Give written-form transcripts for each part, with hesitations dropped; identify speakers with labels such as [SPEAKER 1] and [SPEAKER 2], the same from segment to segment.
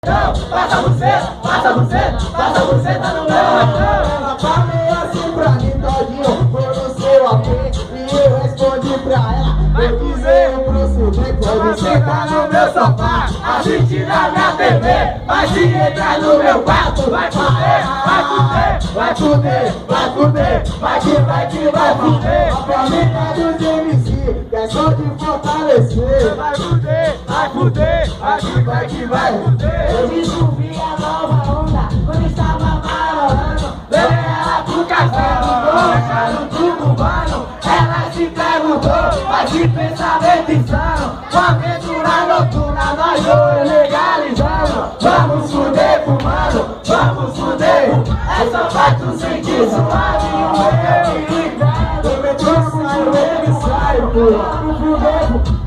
[SPEAKER 1] Passa você, passa você, passa você, tá no meu
[SPEAKER 2] Ela falei assim pra mim todinho, foi no seu AP e eu respondi pra ela. Eu dizer pro Sudê, pode sentar no meu sofá,
[SPEAKER 1] assistir na minha TV, mas se entrar no meu quarto, vai fuder, vai fuder,
[SPEAKER 2] vai fuder, vai fuder, vai que vai fuder. A família dos MC, que é só de fortalecer.
[SPEAKER 1] vai fuder, vai fuder, vai que vai fuder.
[SPEAKER 3] Eu descobri a nova onda quando estava marolando.
[SPEAKER 1] Levei ela pro café, no tubo mano. Ela se perguntou, mas que pensamento insano. Uma aventura noturna, nós dois legalizando. Vamos fuder fumando, vamos fuder. É só pra tu sentir suave e o meu irritado.
[SPEAKER 2] Eu me saio, porra.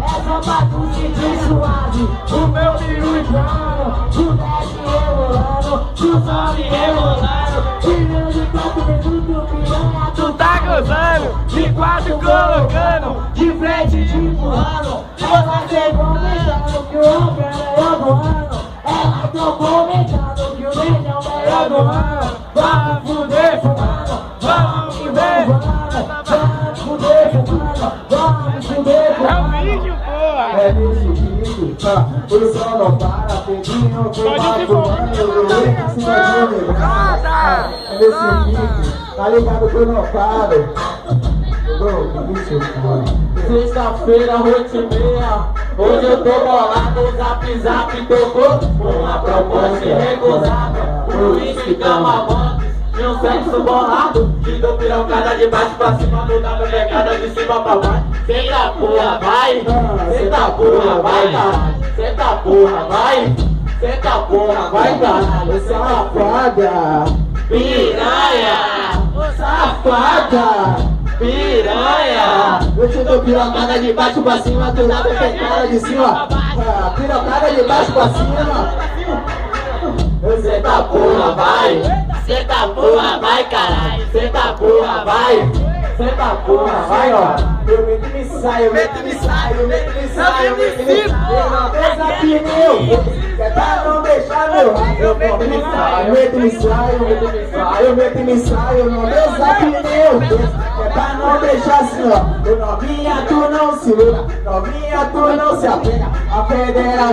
[SPEAKER 3] É só pra tu sentir suave.
[SPEAKER 1] O meu peru entrando,
[SPEAKER 3] Tu desce rebolando, tu sobe rebolando. Tirando de 4 minutos, piranha,
[SPEAKER 1] tu tá gozando. De quatro colocando, de frente empurrando.
[SPEAKER 3] Ela chegou comentando que o Rocker é melhor do ano. Ela tô comentando que o Negão é melhor do ano.
[SPEAKER 1] Vamos fuder fumando, vamos fuder.
[SPEAKER 3] Vamos fuder fumando, vamos fuder
[SPEAKER 1] É um
[SPEAKER 3] fumando.
[SPEAKER 1] vídeo, porra.
[SPEAKER 2] É desse jeito, o sol não para, pedinho, que vai fumando, eu em cima de um negrão. É desse jeito, tá ligado que eu não paro.
[SPEAKER 3] Sexta-feira, 8h30, hoje eu tô bolado, o Zap Zap tocou uma proposta irrecusável. O uísque, cama, motos e um sexo bolado.
[SPEAKER 1] Te dou pirocada de baixo pra cima, mudar minha pegada de cima pra baixo.
[SPEAKER 3] Senta porra, vai! Senta porra, vai, caralho! Senta porra, vai! Senta porra, vai, caralho!
[SPEAKER 2] Safada,
[SPEAKER 3] Piranha!
[SPEAKER 2] safada,
[SPEAKER 3] Piranha!
[SPEAKER 2] eu te dou pirocada de baixo pra cima, tu dá pecada de cima. Pirocada de baixo pra cima.
[SPEAKER 3] Senta porra, vai! Senta porra, vai, caralho! Senta porra, vai! Senta porra, vai, ó!
[SPEAKER 2] Eu meto e me saio, meto e me saio, meto e me saio, meto e me saio. Eu não desafio, é pra não deixar meu rabo. Eu meto e me saio, meto e me saio, meto e me saio, eu meto e me saio, não desafio, é pra não deixar assim, ó. Novinha, tu não se liga, novinha, tu não se apega. A federal